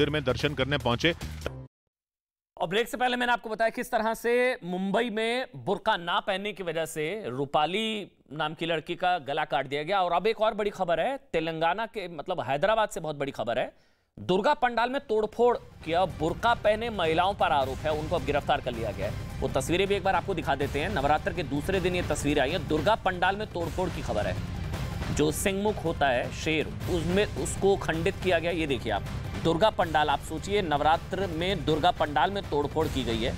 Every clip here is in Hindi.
मंदिर में दर्शन करने पहुंचे। और ब्रेक से पहले मैंने आपको बताया किस तरह से मुंबई में बुर्का ना पहनने की वजह से रूपाली नाम की लड़की का गला काट दिया गया। और अब एक और बड़ी खबर है, तेलंगाना के मतलब हैदराबाद से बहुत बड़ी खबर है। दुर्गा पंडाल में तोड़फोड़ किया, बुर्का पहने महिलाओं पर आरोप है, उनको अब गिरफ्तार कर लिया गया है। वो तस्वीरें भी एक बार आपको दिखा देते हैं। नवरात्र के दूसरे दिन ये तस्वीरें आई है, दुर्गा पंडाल में तोड़फोड़ की खबर है। जो सिंहमुख होता है शेर, उसमें उसको खंडित किया गया। ये देखिए आप, दुर्गा पंडाल, आप सोचिए नवरात्र में दुर्गा पंडाल में तोड़फोड़ की गई है।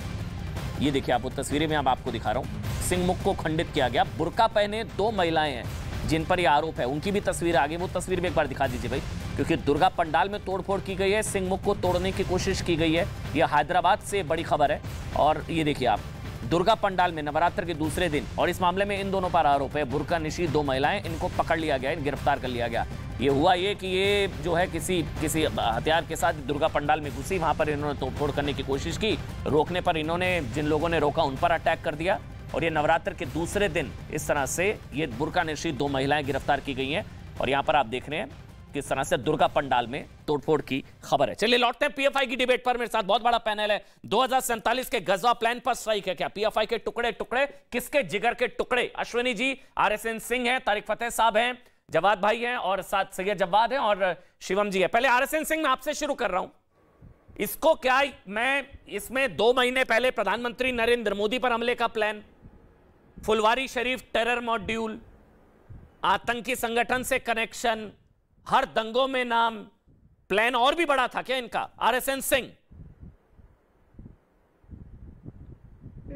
ये देखिए आप, वो तस्वीरें में आपको दिखा रहा हूं। सिंहमुख को खंडित किया गया। बुर्का पहने 2 महिलाएं हैं जिन पर यह आरोप है, उनकी भी तस्वीर आ गई। वो तस्वीर भी एक बार दिखा दीजिए भाई, क्योंकि दुर्गा पंडाल में तोड़फोड़ की गई है, सिंहमुख को तोड़ने की कोशिश की गई है। यह हैदराबाद से बड़ी खबर है। और ये देखिए आप, दुर्गा पंडाल में नवरात्र के दूसरे दिन, और इस मामले में इन दोनों पर आरोप है। बुर्का निशी 2 महिलाएं, इनको पकड़ लिया गया, गिरफ्तार कर लिया गया। ये हुआ ये कि ये जो है किसी हथियार के साथ दुर्गा पंडाल में घुसी, वहां पर इन्होंने तोड़फोड़ करने की कोशिश की। रोकने पर इन्होंने, जिन लोगों ने रोका उन पर अटैक कर दिया। और ये नवरात्र के दूसरे दिन इस तरह से ये बुर्का निशी 2 महिलाएं गिरफ्तार की गई हैं। और यहां पर आप देख रहे हैं किस तरह से दुर्गा पंडाल में तोड़फोड़ की खबर है। चलिए लौटते हैं पीएफआई की डिबेट पर। मेरे साथ बहुत बड़ा पैनल है। 2047 के गजवा प्लान पर स्ट्राइक है क्या? पीएफआई के टुकड़े टुकड़े, किसके जिगर के टुकड़े? अश्विनी जी, आरएसएन सिंह हैं, तारिक फतेह साहब हैं, जवाद भाई हैं और साथ सैयद जवाद हैं और शिवम जी है। पहले आरएसएन सिंह, मैं आपसे शुरू कर रहा हूं। इसको क्या, मैं इसमें 2 महीने पहले प्रधानमंत्री नरेंद्र मोदी पर हमले का plan, Phulwari Sharif terror module, आतंकी संगठन से कनेक्शन, हर दंगों में नाम, प्लान और भी बड़ा था क्या इनका? आरएसएन सिंह,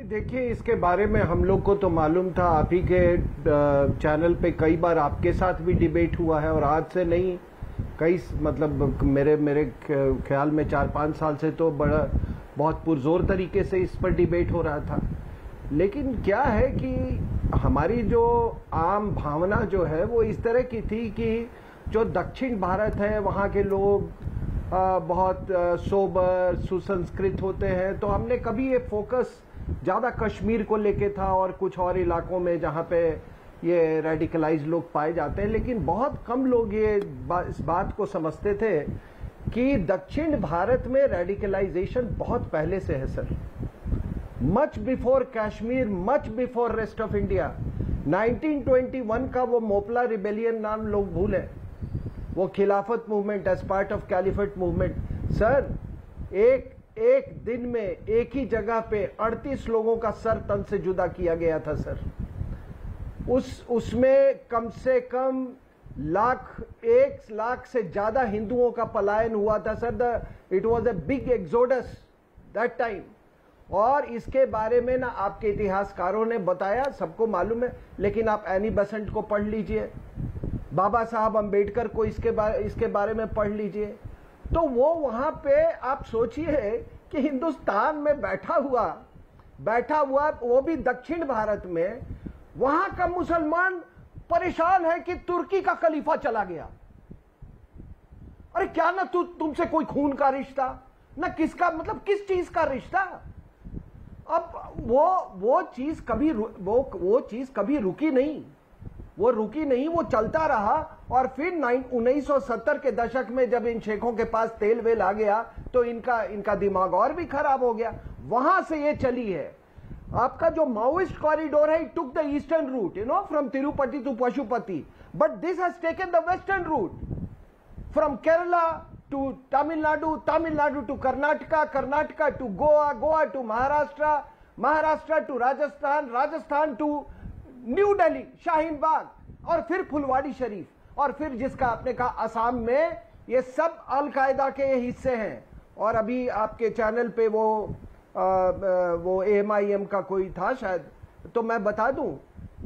देखिए इसके बारे में हम लोग को तो मालूम था। आप ही के चैनल पे कई बार आपके साथ भी डिबेट हुआ है, और आज से नहीं, कई मतलब मेरे ख्याल में 4-5 साल से तो बहुत पुरजोर तरीके से इस पर डिबेट हो रहा था। लेकिन क्या है कि हमारी जो आम भावना जो है वो इस तरह की थी कि जो दक्षिण भारत है वहाँ के लोग बहुत सोबर सुसंस्कृत होते हैं, तो हमने कभी ये फोकस ज़्यादा कश्मीर को लेके था और कुछ और इलाकों में जहाँ पे ये रेडिकलाइज लोग पाए जाते हैं। लेकिन बहुत कम लोग इस बात को समझते थे कि दक्षिण भारत में रेडिकलाइजेशन बहुत पहले से है sir, much before Kashmir, much before rest of India. 1921 का वो मोपला रिबेलियन नाम लोग भूले, वो Khilafat movement as part of caliphate movement. Sir एक दिन में एक ही जगह पे 38 लोगों का सर तन से जुदा किया गया था सर। उसमें कम से कम 1 लाख से ज्यादा हिंदुओं का पलायन हुआ था sir. It was a big exodus that time. और इसके बारे में ना आपके इतिहासकारों ने बताया, सबको मालूम है। लेकिन आप एनी बेसेंट को पढ़ लीजिए, बाबा साहब अंबेडकर को इसके बारे में पढ़ लीजिए, तो वो वहां पे आप सोचिए कि हिंदुस्तान में बैठा हुआ वो भी दक्षिण भारत में, वहां का मुसलमान परेशान है कि तुर्की का खलीफा चला गया। अरे क्या ना तुमसे कोई खून का रिश्ता, ना किसका, मतलब किस चीज का रिश्ता। अब वो चीज कभी रुकी नहीं, वो चलता रहा। और फिर 1970 के दशक में जब इन शेखों के पास तेल वेल आ गया तो इनका दिमाग और भी खराब हो गया। वहां से ये चली है। आपका जो माओइस्ट कॉरिडोर है, it took the eastern route, from Tirupati to Pashupati, but this has taken the western route from Kerala to Tamil Nadu to Karnataka to Goa to Maharashtra to Rajasthan to new Delhi, Shaheen Bagh, और फिर फुलवाड़ी शरीफ, और फिर जिसका आपने कहा असम में, ये सब अलकायदा के हिस्से हैं। और अभी आपके चैनल पे वो AMIM का कोई था शायद, तो मैं बता दूं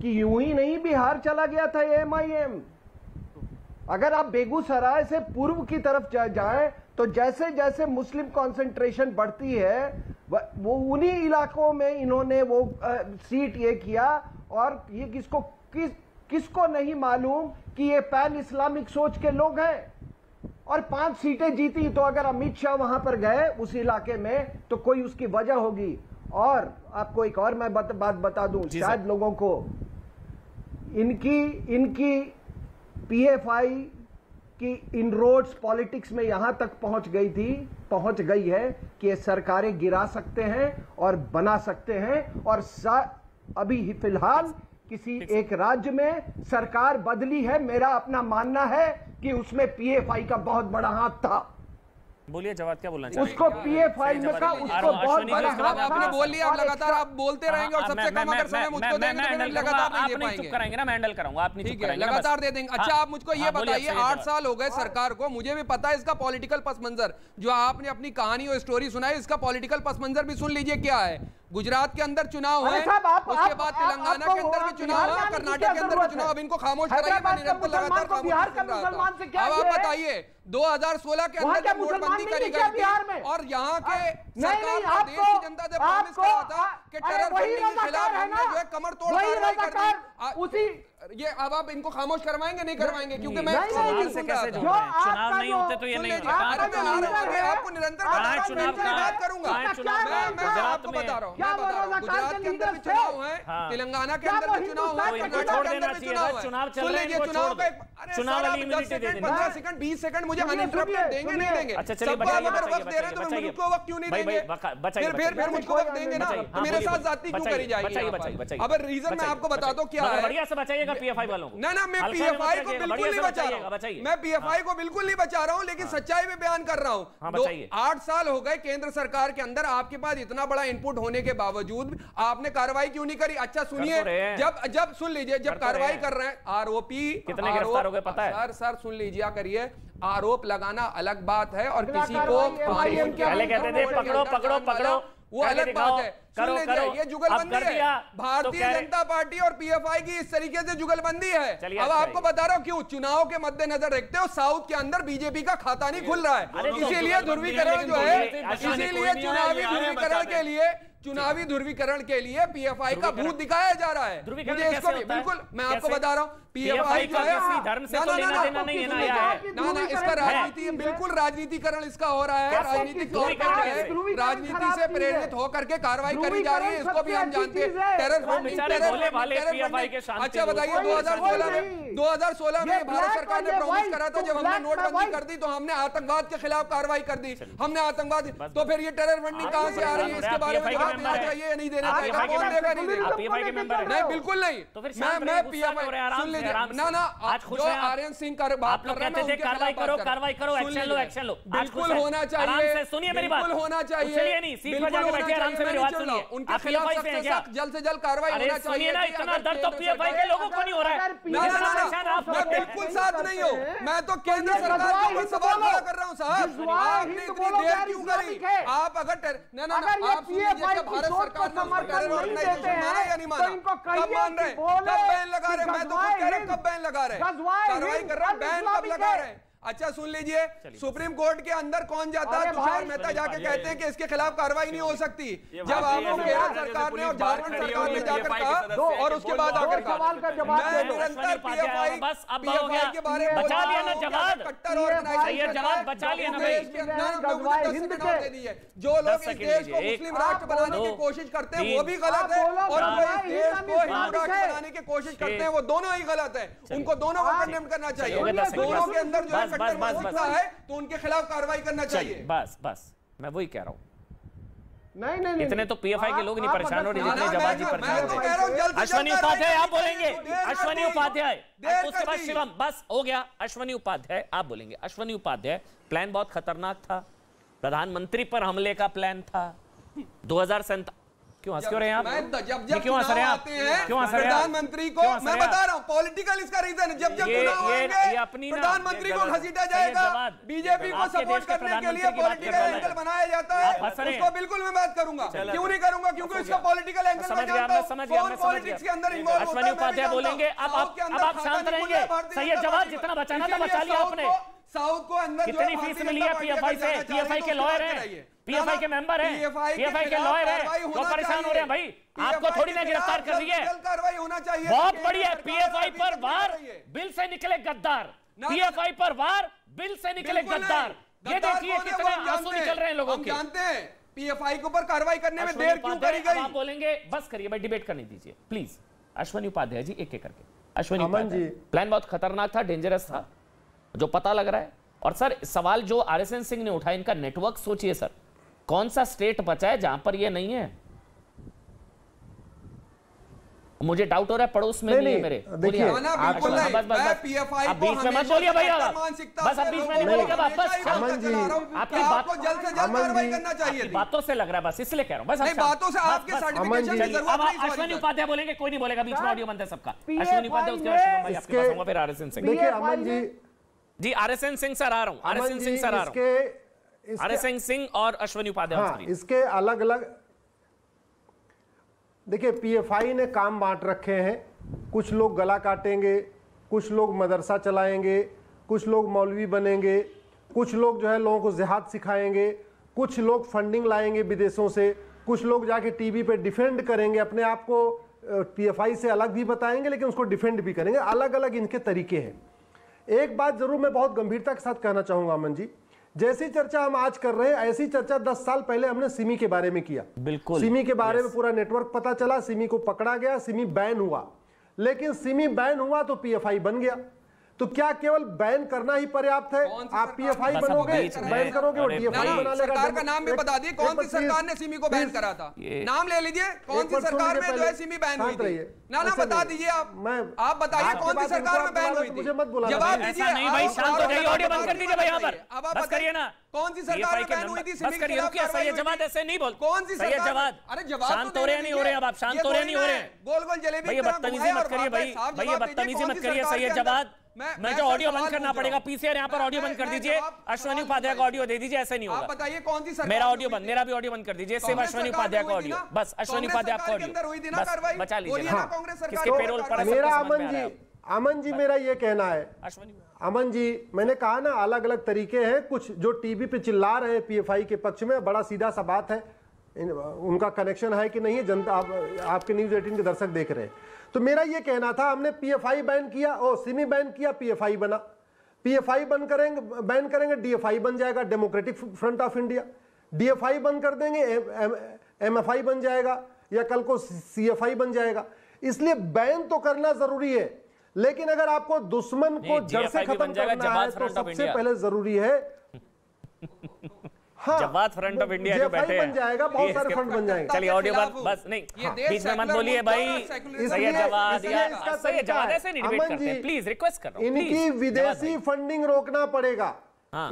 कि यूं ही नहीं बिहार चला गया था AMIM। अगर आप बेगूसराय से पूर्व की तरफ जाएं तो जैसे जैसे मुस्लिम कंसंट्रेशन बढ़ती है, वो उन्हीं इलाकों में इन्होंने वो सीट ये किया। और ये किसको नहीं मालूम कि ये पैन इस्लामिक सोच के लोग हैं, और 5 सीटें जीती। तो अगर अमित शाह वहां पर गए उस इलाके में तो कोई उसकी वजह होगी। और आपको एक और मैं बात बता दूं, शायद लोगों को इनकी PFI कि इनरोड्स पॉलिटिक्स में यहां तक पहुंच गई है कि ये सरकारें गिरा सकते हैं और बना सकते हैं। और अभी फिलहाल किसी एक राज्य में सरकार बदली है, मेरा अपना मानना है कि उसमें पीएफआई का बहुत बड़ा हाथ था। बोलिए जवाब, क्या बोलना चाहिए? उसको पीएफआई में का उसको बहुत बड़ा हाथ था। आपने बोल लिया, लगातार आप बोलते रहेंगे और सबसे कम अगर समय मुझको देंगे तो फिर लगातार नहीं दे पाएंगे। चुप कराएंगे ना, मैं हैंडल कराऊंगा, आप नहीं चुप कराएंगे, लगातार दे देंगे। अच्छा आप मुझको ये बताइए, 8 साल हो गए सरकार को, मुझे भी पता है इसका पॉलिटिकल पस मंजर, जो आपने अपनी कहानी और स्टोरी सुनाई, इसका पॉलिटिकल पस मंजर भी सुन लीजिए क्या है। गुजरात के अंदर चुनाव है, उसके बाद तेलंगाना के अंदर भी चुनाव है, कर्नाटक के अंदर भी चुनाव। अब इनको खामोश कराइए, मैं निरंतर लगातार खामोश सुन रहा था। अब आप बताइए 2016 के अंदर जब नोटबंदी करी गई थी और यहाँ के सरकार को देश की जनता से प्रॉमिस करा था कि टेरर फंडिंग के खिलाफ हमने जो है कमर तोड़ कार्रवाई कर दी। ये अब आप इनको खामोश करवाएंगे नहीं करवाएंगे? क्योंकि मैं चुनाव नहीं होते तो ये नहीं आपको निरंतर बात करूंगा। मैं आपको बता रहा हूँ, गुजरात के अंदर भी चुनाव है, तेलंगाना के अंदर भी चुनाव है, कर्नाटक के अंदर भी चुनाव है। सुन लीजिए चुनाव का 10 सेकंड 15 सेकंड 20 सेकंड मुझे अनइंटरप्टेड देंगे नहीं देंगे? सबको आप अगर वक्त दे रहे हैं तो मुझको वक्त क्यों नहीं देंगे? फिर मुझको वक्त देंगे ना तो मेरे साथ जाति क्यों करी जाएगी? अब रीजन मैं आपको बता दूं क्या है। बढ़िया से बचाइएगा पीएफआई वालों को। ना मैं पीएफआई को बिल्कुल नहीं बचा रहा हूं, मैं पीएफआई को बिल्कुल नहीं बचा रहा हूं, लेकिन सच्चाई में बयान कर रहा हूं। 8 साल हो गए केंद्र सरकार के अंदर, आपके पास इतना बड़ा इनपुट होने के बावजूद आपने कार्रवाई क्यों नहीं करी? अच्छा सुनिए, जब सुन लीजिए, जब कार्रवाई कर रहे हैं आरोपी, कितने गिरफ्तार हो गए पता है? सर सुन लीजिए करिए, आरोप लगाना अलग बात है और किसी को पहले कहते थे पकड़ो पकड़ो पकड़ो, वो अलग बात है। सुन लीजिए, ये जुगलबंदी है, भारतीय जनता पार्टी और पीएफआई की इस तरीके से जुगलबंदी है। अब आपको बता रहा हूं क्यों। चुनाव के मद्देनजर रखते हो साउथ के अंदर बीजेपी का खाता नहीं खुल रहा है, इसीलिए ध्रुवीकरण जो है, इसीलिए चुनावी ध्रुवीकरण के लिए पीएफआई का भूत दिखाया जा रहा है। मुझे इसको भी बिल्कुल, मैं आपको बता रहा हूं, पीएफआई जो है धर्म से तो लेना देना नहीं है ना, इसका राजनीति, बिल्कुल राजनीतिकरण इसका हो रहा है, राजनीतिक तौर पर राजनीति से प्रेरित होकर के कार्रवाई करी जा रही है, इसको भी हम जानते हैं। टेरर फंडिंग, अच्छा बताइए 2016 में भारत सरकार ने प्रॉमिस करा था, जब हमने नोटबंदी कर दी तो हमने आतंकवाद के खिलाफ कार्रवाई कर दी, हमने आतंकवाद, तो फिर ये टेरर फंडिंग कहां से आ रही है? इसके बारे में देना चाहिए नहीं देना चाहिए? कौन देगा नहीं देगा? नहीं बिल्कुल नहीं, मैं पीएफआई सुन लीजिए ना जो आर्यन सिंह का बात कर रहे हैं, कार्रवाई करो, एक्शन लो, बिल्कुल होना चाहिए, सुनिए मेरी बात, बिल्कुल होना चाहिए, नहीं सीट पर जाके बैठिए, आराम से मेरी बात सुनिए। उनके खिलाफ जल्द से जल्द कार्रवाई होना चाहिए ना। इतना दर्द तो पीएफआई के लोगों को नहीं हो रहा है। मैं बिल्कुल साथ नहीं हूँ, मैं तो केंद्र सरकार के ऊपर सवाल खड़ा कर रहा हूँ। साहब आपने इतनी देर क्यों करी? आप अगर आप सुनिए, भारत सरकार ने टेरर ऑर्गेनाइजेशन माना या नहीं माना? कब मान रहे, कब बैन लगा रहे? मैं तो खुद कह रहा हूं, कब बैन लगा रहे, कार्रवाई कर रहे हैं, बैन कब लगा रहे हैं? अच्छा सुन लीजिए, सुप्रीम कोर्ट के अंदर कौन जाता है? तुषार मेहता जाके कहते हैं कि इसके खिलाफ कार्रवाई नहीं हो सकती। जब आपको केरल सरकार ने और झारखंड सरकार ने जाकर कहा और उसके बाद आकर कहा, मैं निरंतर पीएफआई के बारे में बचा लिया ना जवाब, कट्टर ऑर्गेनाइजेशन जवाब बचा लिया ना भाई। जो लोग इस देश को मुस्लिम राष्ट्र बनाने की कोशिश करते हैं वो भी गलत है, और जो इस देश को हिंदू राष्ट्र बनाने की कोशिश करते हैं वो दोनों ही गलत है। उनको दोनों को कंडेम करना चाहिए। दोनों के अंदर जो है है तो उनके खिलाफ कार्रवाई करना चाहिए। बस मैं वही कह रहा हूं। नहीं इतने तो पीएफआई के लोग नहीं परेशान हो रहे जितने जवाजी परेशान। अश्वनी उपाध्याय आप बोलेंगे, अश्वनी उपाध्याय, उसके बाद शिवम, बस हो गया। अश्वनी उपाध्याय आप बोलेंगे। अश्वनी उपाध्याय, प्लान बहुत खतरनाक था, प्रधानमंत्री पर हमले का प्लान था 2007। क्यों हंस क्यों रहे हैं आप? जब क्यों हंस रहे हैं आप? क्यों हंस रहे हैं? प्रधानमंत्री को मैं बता रहा हूं, पॉलिटिकल इसका रीजन है। जब चुनाव होंगे प्रधानमंत्री को घसीटा जाएगा, बीजेपी को सपोर्ट करने के लिए पॉलिटिकल एंगल बनाया जाता है, उसको बिल्कुल मैं बात करूंगा। क्यों नहीं करूंगा? क्योंकि उसका पॉलिटिकल एंगल समझ गया। पॉलिटिक्स के अंदर इन्वॉल्व होता है। अश्वनी उपाध्याय बोलेंगे, अब आप शांत रहेंगे। सही है, जवाब जितना बचाना था बचा लिया आपने। साउथ को अंदर कितनी फीस मिली है पीएफआई से? पीएफआई के लॉयर हैं, पीएफआई के मेंबर हैं, पीएफआई के लॉयर हैं, तो परेशान हो रहे हैं भाई। आपको थोड़ी ना गिरफ्तार कर रही है, कार्रवाई होना चाहिए। बहुत बड़ी है। पीएफआई पर वार, बिल से निकले गद्दार। पीएफआई पर वार, बिल से निकले गद्दार। ये देखिए कितने आंसू निकल रहे हैं लोगों के। जानते हैं पीएफआई के ऊपर कार्रवाई करने में देर क्यों करी गई? आप बोलेंगे, बस करिए भाई, डिबेट करने दीजिए प्लीज। अश्वनी उपाध्याय जी एक एक करके। अश्वनी उपाध्याय, प्लान बहुत खतरनाक था, डेंजरस था, जो पता लग रहा है। और सर सवाल जो आरएसएन सिंह ने उठाया, इनका नेटवर्क सोचिए सर, कौन सा स्टेट बचा है जहां पर ये नहीं है? मुझे डाउट हो रहा है पड़ोस में नहीं है मेरे। देखिए बिल्कुल नहीं, मैं पीएफआई को बीच में मत बोलिए भैया, बस अब बीच में नहीं बोलेगा, बस अमन जी आपकी बात को जल्द से जल्द कार्रवाई करना चाहिए। बातों से लग रहा है, बस इसलिए कह रहा हूं, बस नहीं बातों से आपके सर्टिफिकेशन की जरूरत नहीं। अब अश्विनी उपाध्याय बोलेंगे, कोई नहीं बोलेगा, बीच में ऑडियो बंद है सबका। अश्विनी उपाध्याय उसके बाद शिवम भाई आपके पास आऊंगा, फिर आरएसएन सिंह। देखिए अमन जी आरएसएन सिंह सर आ रहा हूं, आरएसएन सिंह सर आ रहा हूं, आरएसएन सिंह और अश्विनी उपाध्याय। इसके अलग अलग देखिए पीएफआई ने काम बांट रखे हैं। कुछ लोग गला काटेंगे, कुछ लोग मदरसा चलाएंगे, कुछ लोग मौलवी बनेंगे, कुछ लोग जो है लोगों को जिहाद सिखाएंगे, कुछ लोग फंडिंग लाएंगे विदेशों से, कुछ लोग जाके टीवी पे डिफेंड करेंगे, अपने आप को पीएफआई से अलग भी बताएंगे लेकिन उसको डिफेंड भी करेंगे। अलग अलग इनके तरीके हैं। एक बात जरूर मैं बहुत गंभीरता के साथ कहना चाहूंगा अमन जी, जैसी चर्चा हम आज कर रहे हैं ऐसी चर्चा 10 साल पहले हमने सिमी के बारे में किया। बिल्कुल सिमी के बारे में पूरा नेटवर्क पता चला, सिमी को पकड़ा गया, सिमी बैन हुआ। लेकिन सिमी बैन हुआ तो पीएफआई बन गया। तो क्या केवल बैन करना ही पर्याप्त है? आप पीएफआई बनोगे, बैन करोगे, वो डीएफआई बना लेगा। सरकार का नाम भी बता दिए, कौन सी सरकार ने सिमी को बैन करा था? नाम ले लीजिए, कौन सी सरकार में जो है सिमी बैन हुई थी? ना बता दीजिए आप बताइए कौन सी सरकार में बैन हुई थी? मुझे मत बुला, जवाब दीजिए। नहीं भाई शांत हो जाइए, ऑडियो बंद कर दीजिए भाई, यहाँ पर बस करिए ना। कौन सी सरकार में बैन हुई थी? बस करिए, रुकिए। सैयद जवाद ऐसे नहीं बोल, कौन सी सैयद जवाद, अरे जवाब शांत हो रहे नहीं हो रहे, अब आप शांत हो रहे नहीं हो रहे। गोल गोल जलेबी भैया बदतमीजी मत करिए भाई, भैया बदतमीजी मत करिए सैयद जवाद। मैं जो ऑडियो बंद करना पड़ेगा, पीसीआर यहाँ पर ऑडियो बंद कर दीजिए, अश्विनी उपाध्याय का ऑडियो दे दीजिए, ऐसे नहीं होगा। आप बताइए कौन सी सरकार? मेरा ऑडियो बंद, मेरा भी ऑडियो बंद कर दीजिए, सिर्फ अश्विनी उपाध्याय का ऑडियो, बस अश्विनी उपाध्याय का ऑडियो बस बचा लीजिए। किसके पेरोल पर? मेरा अमन जी मेरा ये कहना है अमन जी, मैंने कहा ना अलग अलग तरीके हैं। कुछ जो टीवी पे चिल्ला रहे हैं पीएफआई के पक्ष में, बड़ा सीधा सा बात है, उनका कनेक्शन है कि नहीं है जनता, आपके न्यूज़ 18 के दर्शक देख रहे हैं। तो मेरा ये कहना था, हमने पीएफआई बैन किया और सिमी बैन किया, पीएफआई बना। पीएफआई बैन करेंगे डीएफआई बन जाएगा, democratic front of India. DFI बंद कर देंगे एमएफआई बन जाएगा, या कल को सीएफआई बन जाएगा। इसलिए बैन तो करना जरूरी है, लेकिन अगर आपको दुश्मन को जड़ से खत्म करना है तो सबसे पहले जरूरी है जवाद फ्रंट ऑफ इंडिया जो बैठे बन जाएगा, बहुत सारे फ्रंट बन जाएंगे। चलिए ऑडियो बस नहीं, बीच में मत बोलिए भाई। सैयद जवाद ऐसे नहीं डिबेट करते, प्लीज रिक्वेस्ट कर रहा हूं। इनकी विदेशी फंडिंग रोकना पड़ेगा,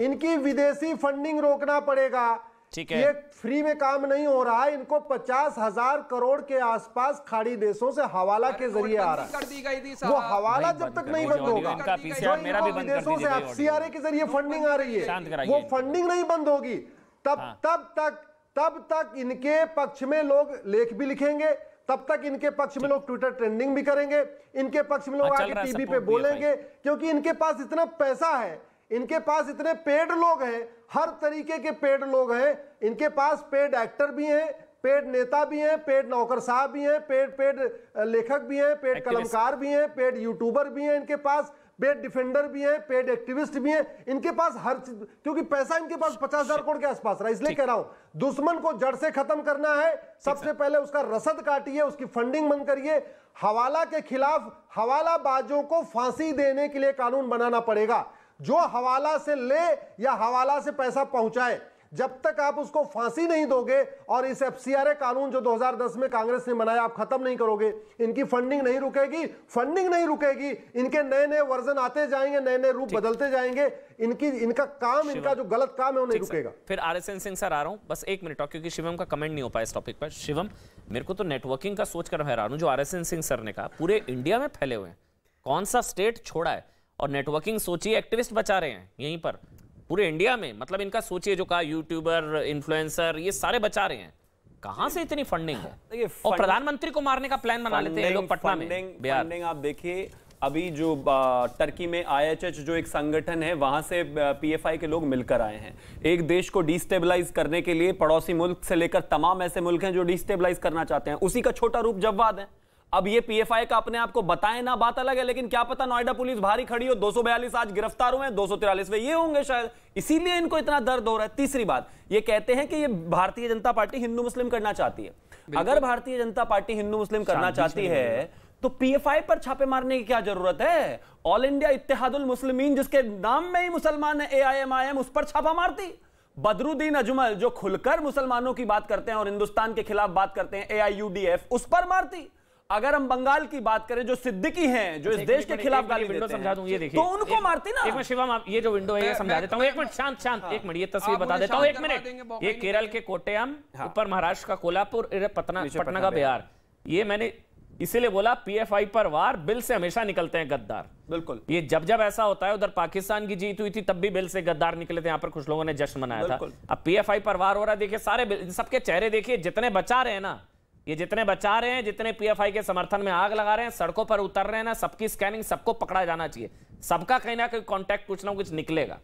इनकी विदेशी फंडिंग रोकना पड़ेगा। ठीक है, ये फ्री में काम नहीं हो रहा है। इनको 50,000 करोड़ के आसपास खाड़ी देशों से हवाला के जरिए आ रहा है। वो हवाला जब तक नहीं बंद होगा, जो विदेशों से एफसीआरए के जरिए फंडिंग आ रही है, वो फंडिंग नहीं बंद होगी, तब तक इनके पक्ष में लोग लेख भी लिखेंगे, तब तक इनके पक्ष में लोग ट्विटर ट्रेंडिंग भी करेंगे, इनके पक्ष में लोग आके टीवी पे बोलेंगे, क्योंकि इनके पास इतना पैसा है, इनके पास इतने पेड लोग हैं, हर तरीके के पेड लोग हैं। इनके पास पेड एक्टर भी हैं, पेड नेता भी हैं, पेड नौकर साहब भी हैं, पेड लेखक भी हैं, पेड कलमकार भी हैं, पेड यूट्यूबर भी हैं, इनके पास पेड डिफेंडर भी हैं, पेड एक्टिविस्ट भी हैं। इनके पास हर चीज, क्योंकि पैसा इनके पास 50,000 करोड़ के आसपास रहा। इसलिए कह रहा हूं, दुश्मन को जड़ से खत्म करना है, सबसे पहले उसका रसद काटिए, उसकी फंडिंग बंद करिए। हवाला के खिलाफ हवालाबाजों को फांसी देने के लिए कानून बनाना पड़ेगा। जो हवाला से ले या हवाला से पैसा पहुंचाए, जब तक आप उसको फांसी नहीं दोगे और इस एफसीआरए कानून जो 2010 में कांग्रेस ने बनाया आप खत्म नहीं करोगे, इनकी फंडिंग नहीं रुकेगी। इनके नए नए वर्जन आते जाएंगे, नए नए रूप बदलते जाएंगे। इनका काम, इनका जो गलत काम है वो नहीं रुकेगा। फिर आरएसएन सिंह सर आ रहा हूं, बस एक मिनट, क्योंकि शिवम का कमेंट नहीं हो पाया इस टॉपिक पर। शिवम, मेरे को तो नेटवर्किंग का सोचकर हैरान हूं, जो आरएसएन सिंह सर ने कहा पूरे इंडिया में फैले हुए हैं, कौन सा स्टेट छोड़ा है? और नेटवर्किंग सोचिए, एक्टिविस्ट बचा रहे हैं यहीं पर पूरे इंडिया में, मतलब इनका सोचिए, जो कहा यूट्यूबर, इन्फ्लुएंसर, ये सारे बचा रहे हैं। कहां से इतनी फंडिंग है? और प्रधानमंत्री को मारने का प्लान बना लेते हैं लोग पटना में। फंडिंग आप देखिए, अभी जो टर्की में IHH जो एक संगठन है, वहां से PFI के लोग मिलकर आए हैं। एक देश को डिस्टेबलाइज करने के लिए पड़ोसी मुल्क से लेकर तमाम ऐसे मुल्क हैं जो डिस्टेबलाइज करना चाहते हैं, उसी का छोटा रूप जवाद है। अब ये PFI का अपने आप को बताएं ना, बात अलग है, लेकिन क्या पता नोएडा पुलिस भारी खड़ी हो, 242 आज गिरफ्तार हुए हैं, 243 ये होंगे शायद, इसीलिए इनको इतना दर्द हो रहा है। तीसरी बात, ये कहते हैं कि ये भारतीय जनता पार्टी हिंदू मुस्लिम करना चाहती है। अगर भारतीय जनता पार्टी हिंदू मुस्लिम करना चाहती है तो पीएफआई पर छापे मारने की क्या जरूरत है? ऑल इंडिया इत्तेहादुल मुस्लिमीन, जिसके नाम में ही मुसलमान है, एआईएमआईएम, उस पर छापा मारती। बदरुद्दीन अजमल जो खुलकर मुसलमानों की बात करते हैं और हिंदुस्तान के खिलाफ बात करते हैं, एआईयूडीएफ, उस पर मारती। अगर हम बंगाल की बात करें, जो सिद्दीकी हैं, जो इस देश के खिलाफ गाली देते हैं, समझा दूं, ये देखिए, तो उनको मारती ना। एक मिनट शिवम, आप ये जो विंडो है ये समझा देता हूं। एक मिनट शांत, एक मिनट ये तस्वीर बता देता हूं, एक मिनट। ये केरल के कोट्टयम, ऊपर महाराष्ट्र का कोल्हापुर, पटना का बिहार। ये मैंने इसीलिए बोला पीएफआई पर वार, बिल से हमेशा निकलते हैं गद्दार। बिल्कुल, ये जब जब ऐसा होता है, उधर पाकिस्तान की जीत हुई थी तब भी बिल से गद्दार निकले थे, यहाँ पर कुछ लोगों ने जश्न मनाया था। अब पीएफआई पर वार हो रहा है, देखिए सारे सबके चेहरे देखिए, जितने बचा रहे हैं ना, ये जितने बचा रहे हैं, जितने पीएफआई के समर्थन में आग लगा रहे हैं, सड़कों पर उतर रहे हैं ना, सबकी स्कैनिंग, सबको पकड़ा जाना चाहिए, सबका कहीं ना कहीं कॉन्टैक्ट कुछ ना कुछ निकलेगा।